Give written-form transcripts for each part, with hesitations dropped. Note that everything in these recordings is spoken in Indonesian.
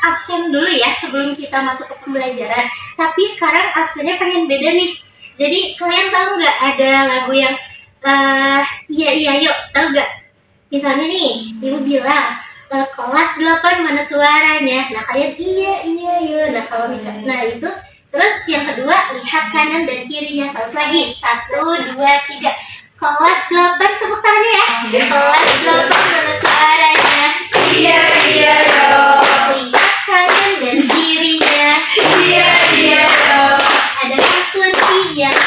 absen dulu ya sebelum kita masuk ke pembelajaran. Tapi sekarang absennya pengen beda nih. Jadi kalian tahu nggak ada lagu yang iya iya yuk, tahu nggak? Misalnya nih, ibu bilang kelas 8 mana suaranya. Nah kalian iya iya yuk. Nah kalau misalnya, nah itu. Terus yang kedua, lihat kanan dan kirinya. Satu lagi, 1, 2, 3. Kelas 8, tepuk tangannya ya. Kelas 8 mana suaranya. Iya iya dong. Lihat kanan dan kirinya. Iya iya dong. Ada kursi yang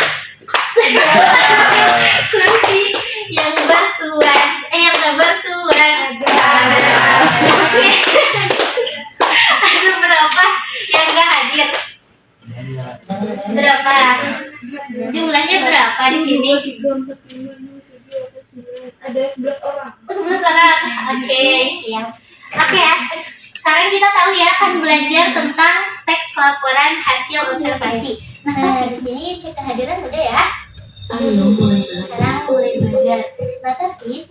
kursi yang bertuan, yang gak bertuan. Oke. Ada berapa yang gak hadir? Berapa? Jumlahnya berapa di sini? Ada 11 orang. 11 orang. Oke, siap. Oke ya. Sekarang kita tahu ya akan belajar tentang teks laporan hasil observasi. Nah, di sini cek kehadiran udah ya. Sekarang mulai belajar. Nah, tapi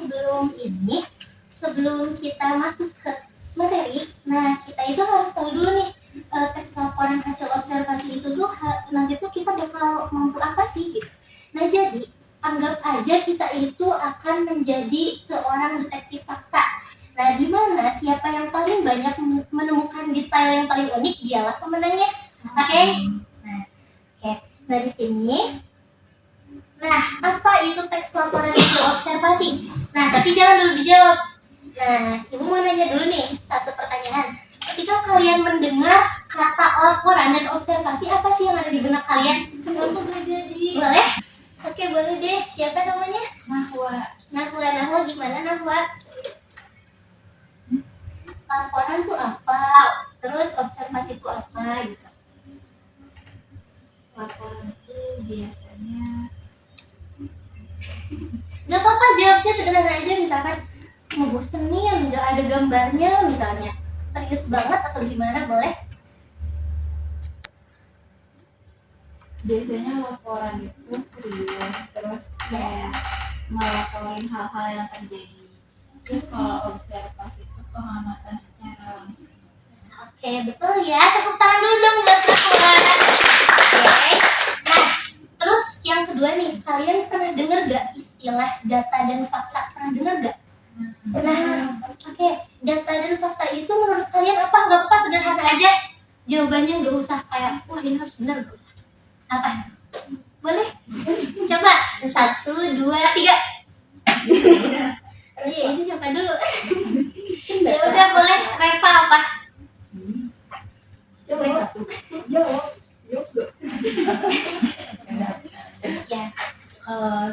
sebelum kita masuk ke materi, nah kita itu harus tahu dulu nih teks laporan hasil observasi itu tuh nanti tuh kita bakal mampu apa sih gitu. Nah, jadi anggap aja kita itu akan menjadi seorang detektif fakta. Nah, di mana siapa yang paling banyak menemukan detail yang paling unik dialah pemenangnya. Oke? Nah, di sini. Nah, apa itu teks laporan hasil observasi? Nah, tapi jangan dulu dijawab. Nah, ibu mau nanya dulu nih satu pertanyaan. Ketika kalian mendengar kata laporan dan observasi, apa sih yang ada di benak kalian? Kenapa gak jadi? Boleh? Oke, boleh deh. Siapa namanya? Nahwa. Gimana Nahwa? Laporan tuh apa? Terus observasi itu apa gitu? Laporan itu biasanya Gak apa-apa, jawabnya sederhana aja. Misalkan ngebosenin, gak ada gambarnya misalnya. Serius banget atau gimana, boleh? biasanya laporan itu serius, terus kayak melaporin hal-hal yang terjadi. Terus kalau observasi itu pengamatan secara langsung. Oke, betul ya. Tepuk tangan dulu dong buat Nahwa. Oke. Nah, terus yang kedua nih, kalian pernah dengar gak istilah data dan fakta? Pernah dengar gak? Nah, oke. Data dan fakta itu menurut kalian apa? Gak apa-apa, sederhana aja. Jawabannya gak usah kayak, wah ini harus benar, gak usah. Apa? Boleh? Coba. 1, 2, 3. Iya, ini siapa dulu? Ya udah, boleh. Reva apa? Jawab. Ya.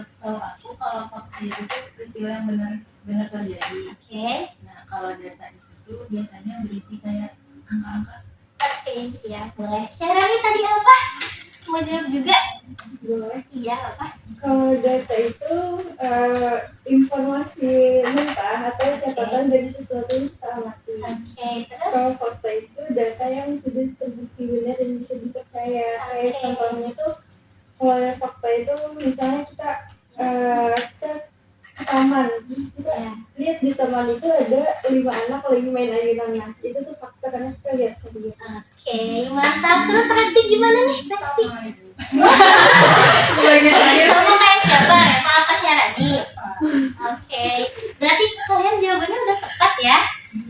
Setahu aku kalau fakta itu peristiwa yang benar terjadi. Oke. Nah kalau data itu biasanya berisi kayak angka-angka. Oke, siap. Boleh. Syarani tadi apa? Mau jawab juga? Boleh. Iya, apa? Kalau data itu informasi mentah atau catatan dari sesuatu yang kita amati. Oke, terus? Kalau fakta itu data yang sudah terbukti benar dan bisa dipercaya. Kayak contohnya tuh, kalau yang fakta itu misalnya kita ke taman, terus kita lihat di taman itu ada 5 anak lagi main ayunan. Nah, itu tuh fakta karena kita lihat sendiri. Oke, mantap. Terus Resti gimana nih, Resti? Sama kayak siapa? Reva apa Syarani? Oke, berarti kalian jawabannya udah tepat ya.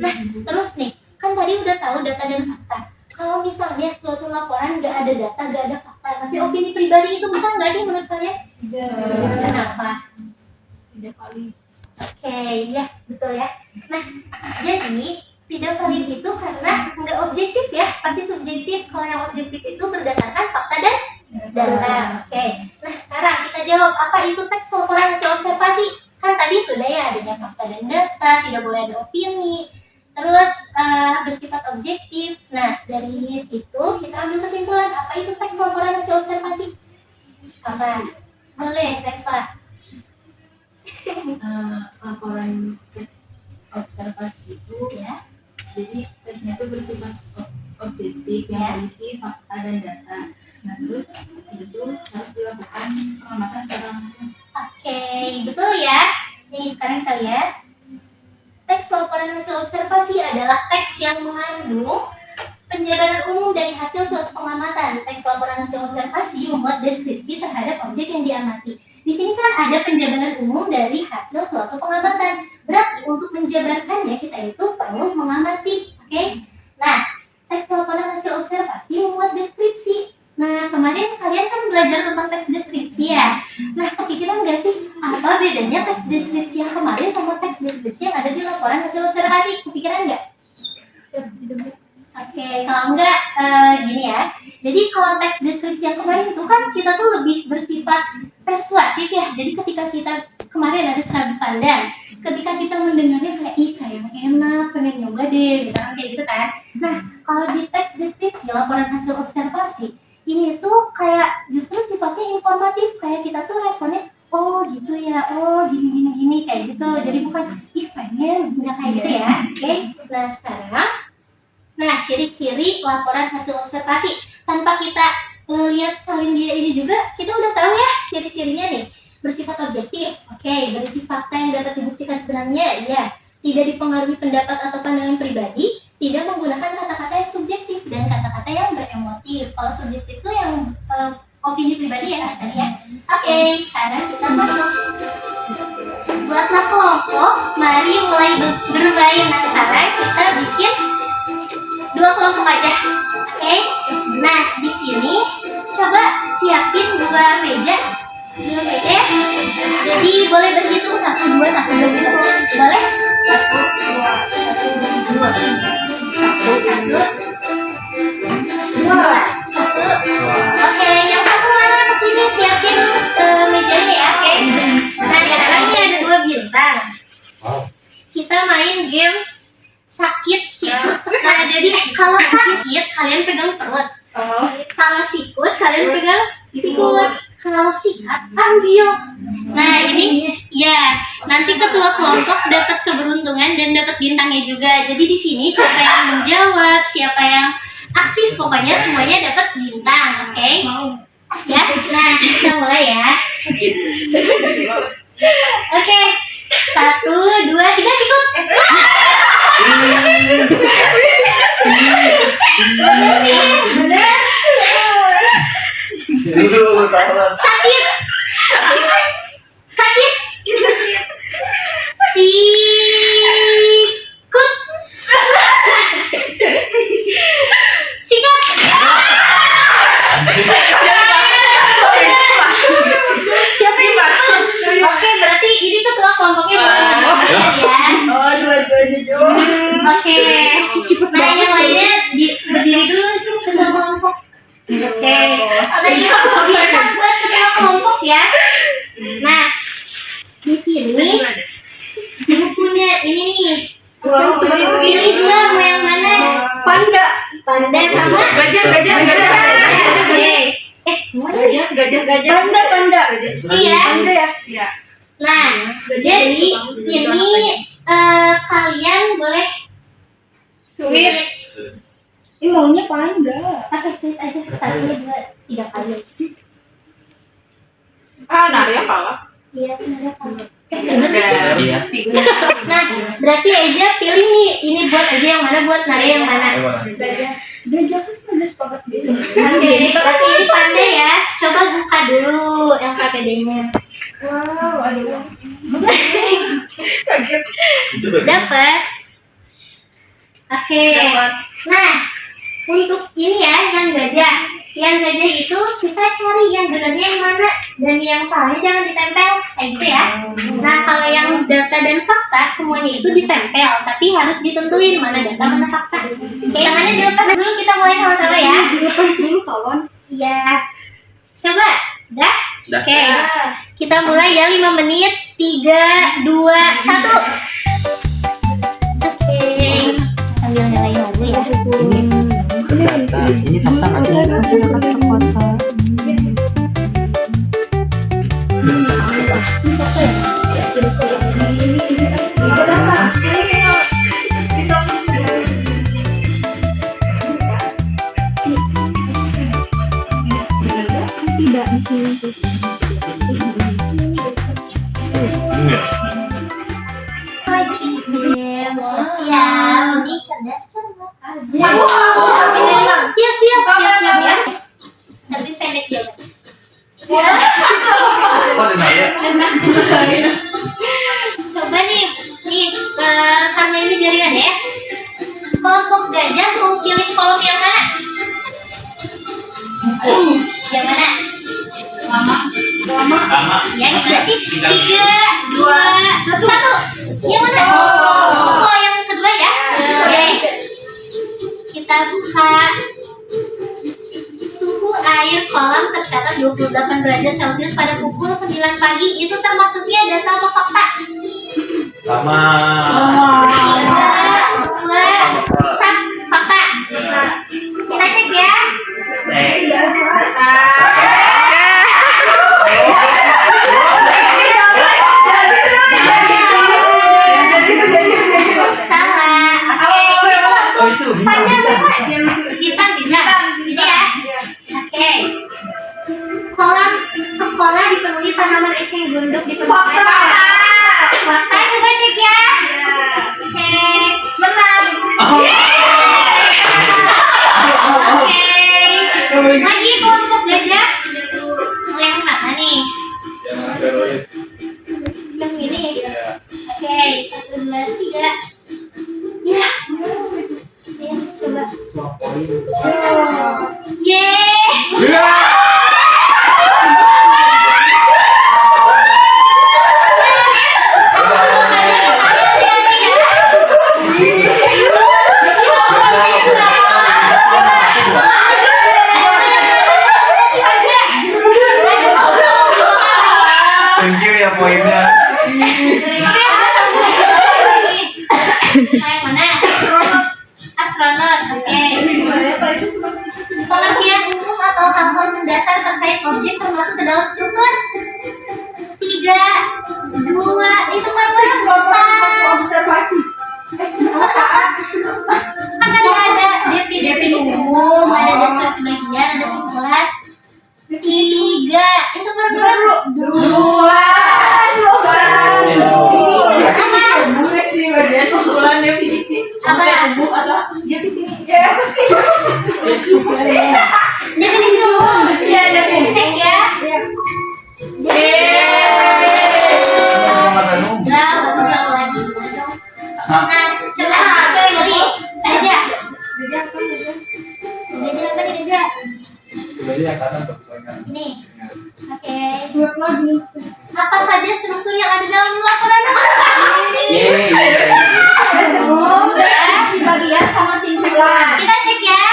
Nah, terus nih, kan tadi udah tahu data dan fakta. Kalau misalnya suatu laporan gak ada data, gak ada fakta, tapi opini pribadi itu bisa nggak sih menurut kalian? Tidak. Kenapa? Tidak valid. Oke, ya betul ya. Nah, jadi tidak valid itu karena nggak objektif ya, pasti subjektif. Kalau yang objektif itu berdasarkan fakta dan data. Oke, nah sekarang kita jawab apa itu teks laporan hasil observasi. Kan tadi sudah ya adanya fakta dan data, tidak boleh ada opini, terus bersifat objektif. Nah, dari situ kita ambil kesimpulan apa itu teks laporan hasil observasi. Apa? Boleh, Reva. Laporan teks observasi itu Ya. jadi teksnya itu bersifat objektif yang berisi fakta dan data. Nah terus itu harus dilakukan pengamatan secara langsung. Oke, betul ya. Nih sekarang kita lihat. Teks laporan hasil observasi adalah teks yang mengandung Penjabaran umum dari hasil suatu pengamatan. Teks laporan hasil observasi memuat deskripsi terhadap objek yang diamati. Di sini kan ada penjabaran umum dari hasil suatu pengamatan. Berarti untuk menjabarkannya kita itu perlu mengamati. Oke? Nah, teks laporan hasil observasi memuat deskripsi. Nah, kemarin kalian kan belajar tentang teks deskripsi ya. Nah, kepikiran nggak sih apa bedanya teks deskripsi yang kemarin sama teks deskripsi yang ada di laporan hasil observasi? Kepikiran nggak? Oke, kalau enggak gini ya. Jadi kalau teks deskripsi yang kemarin itu kan kita tuh lebih bersifat persuasif ya. Jadi ketika kita kemarin ada serabi pandan, ketika kita mendengarnya kayak ih kayak enak, pengen nyoba deh, misalnya kayak gitu kan. Nah, kalau di teks deskripsi laporan hasil observasi ini tuh kayak justru sifatnya informatif, kayak kita tuh responnya oh gitu ya, oh gini kayak gitu. Jadi bukan ih pengen, enggak kayak gitu ya. Oke. Nah, sekarang ciri-ciri laporan hasil observasi. Tanpa kita lihat salin dia ini juga, kita udah tahu ya ciri-cirinya nih. Bersifat objektif, oke. Berisi fakta yang dapat dibuktikan kebenarannya, ya. Tidak dipengaruhi pendapat atau pandangan pribadi, tidak menggunakan kata-kata yang subjektif dan kata-kata yang beremotif. Kalau subjektif itu yang opini pribadi ya tadi ya. Oke, sekarang kita masuk. Buatlah kelompok, mari mulai bermain. Nah, sekarang kita bikin 2 kelompok aja, oke? Nah, di sini coba siapin 2 meja ya. Jadi boleh berhitung 1, 2 gitu. Boleh? 1, 2, 1, 2, 1, 1. Oke, yang satu mana kesini siapin mejanya ya, oke? Nah, sekarang ini ada 2 bintang. Kita main games sakit sikut. Nah, jadi kalau sakit kalian pegang perut. Kalau sikut kalian pegang sikut. Kalau sikat ambil. Nah, ini ya nanti ketua kelompok dapat keberuntungan dan dapat bintangnya juga. Jadi di sini siapa yang menjawab, siapa yang aktif, pokoknya semuanya dapat bintang, oke? Ya, nah kita mulai ya. Oke, 1, 2, 3 sikut. Sakit. Sikut. Sikat. Siapa yang menang? Oke, berarti ini ketua kelompoknya ya. Oke. Nah, yang lainnya berdiri dulu sini ketua kelompok. Oke. Nah, itu bintang buat ketua kelompok ya. Nah, di sini bukunya ini nih. Pilih 2 mau yang mana? Panda sama gajah. Oke. Gajah. Panda. Iya. Iya. Nah, jadi ini kalian boleh Sweet. Ini maunya panda. pakai sweet aja 1, 2, 3 kali. Naria kalah. Iya, benar kan. Iya. Nah, berarti Eja pilih nih, ini buat Eja yang mana, buat Naria yang mana? Gajah kan udah sepakat gitu. Oke, berarti ini pandai ya. Coba buka dulu LKPD-nya. Wow, ada uang. Dapat. Oke. Nah, untuk ini ya, yang gajah. Yang gajah itu kita cari yang benernya yang mana dan yang salahnya jangan ditempel, kayak gitu ya. Nah, kalau yang data dan fakta semuanya itu ditempel, tapi harus ditentuin mana data mana fakta. Oke, tangannya dilepas dulu, kita mulai sama-sama ya. Dilepas dulu kawan. Iya. Coba, dah? Dah. Oke, kita mulai ya 5 menit. 3, 2, 1. Oke. Sambil nyalain lagu ya. Ini fakta nggak sih? Tidak di sini. Lagi siap-siap. Ini cerdas cermat. Wow. siap ya. Tapi pendek juga. Coba nih karena ini jaringan ya. Kelompok gajah mau pilih kolom yang mana? Yang mana? Lama. Ya gimana sih? 3, 2, 1. Yang mana? Oh, yang kedua ya. Oke. Kita buka. Suhu air kolam tercatat 28 derajat Celcius pada pukul 9 pagi. Itu termasuknya data atau fakta? Lama. 3, 2, 1. Fakta. Kita cek ya. Salah. Oke, Panda benar. Bintang. Ini ya. Oke. Kolam sekolah dipenuhi tanaman eceng gondok di permukaan. Fakta, coba cek ya. Cek. Menang. Oke. Lagi kelompok gajah. Mau yang mana nih? Yang ini. Oke, 1, 2, 3. Ya. Ya, coba. Thank you ya poinnya. Yang mana? Astronot. Oke. Pengertian umum atau hal-hal mendasar terkait objek termasuk ke dalam struktur. 3, 2, itu kan observasi. kan tadi ada definisi umum, ada deskripsi bagian, ada simpulan. 3, itu baru 2. definisi umum. Cek ya. Berapa lagi? Nah, coba pilih gajah. Gajah apa nih gajah? Ini. Oke. Apa saja struktur yang ada dalam laporan observasi? Si bagian sama simpulan. Kita cek ya.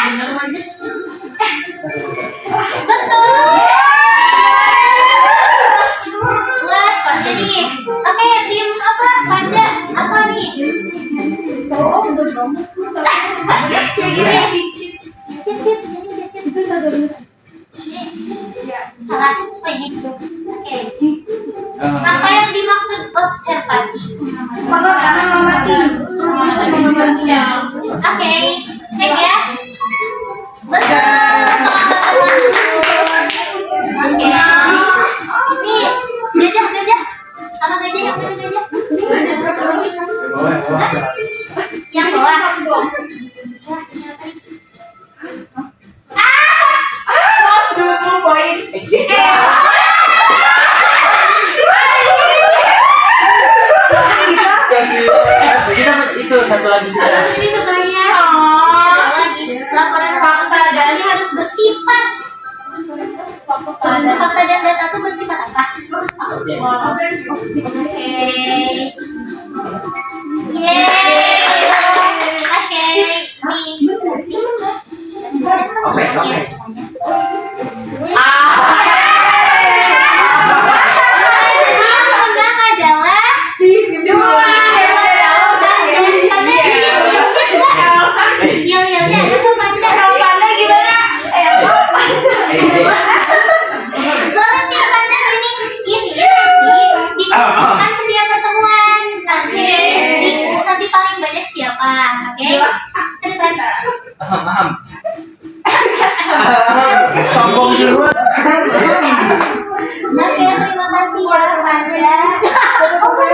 Betul. Wah, skornya nih. Oke, tim apa? Panda apa nih? Cicit. Itu satu. Salah. Oh, ini. Oke. Apa yang dimaksud observasi? Oke, cek ya. Betul. Oke. Nih, gajah. Sama gajah yang mana gajah? Ini gajah seperti ini. Yang bawah. Wah, ini apa nih? Kasih. Kita itu satu lagi kita. Ini satu lagi ya. Satu lagi. Laporan observasi harus bersifat. Fakta dan data itu bersifat apa? Oke. Yeay. Oke. Nih. Oke. Yang menang adalah Yel-yelnya ada tuh Panda. Boleh nih Panda sini. Ini nanti dikumpulkan setiap pertemuan. Nanti paling banyak siapa? Oke. Ke depan. Paham. Sombong duluan. Oke, terima kasih ya Panda. Oke,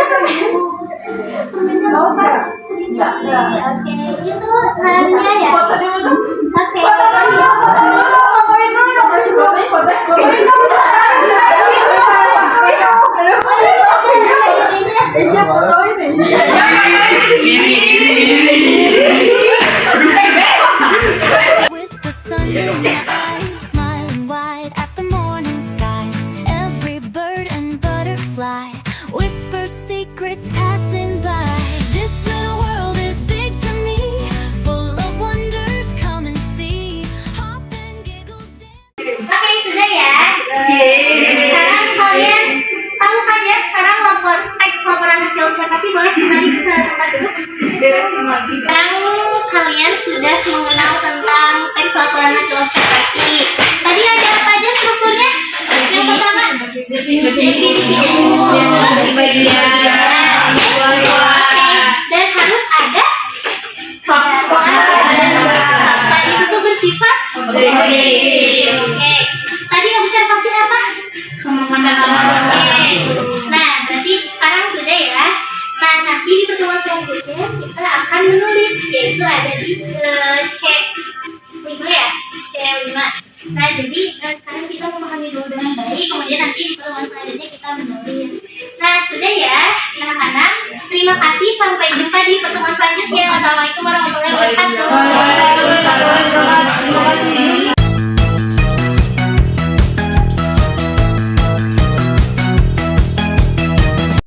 itu nanya ya. Oke. observasi boleh kembali ke tempat duduk. Sekarang kalian sudah mengenal tentang teks laporan hasil observasi. Tadi ada apa aja strukturnya? Yang pertama, definisi umum, terus bagian, dan harus ada fakta. Fakta itu tuh bersifat objektif. Oke. Tadi observasi apa? Oke. Nah, berarti sekarang sudah ya. Nah, nanti di pertemuan selanjutnya kita akan menulis, yaitu ada di C5 ya, C5. Nah, jadi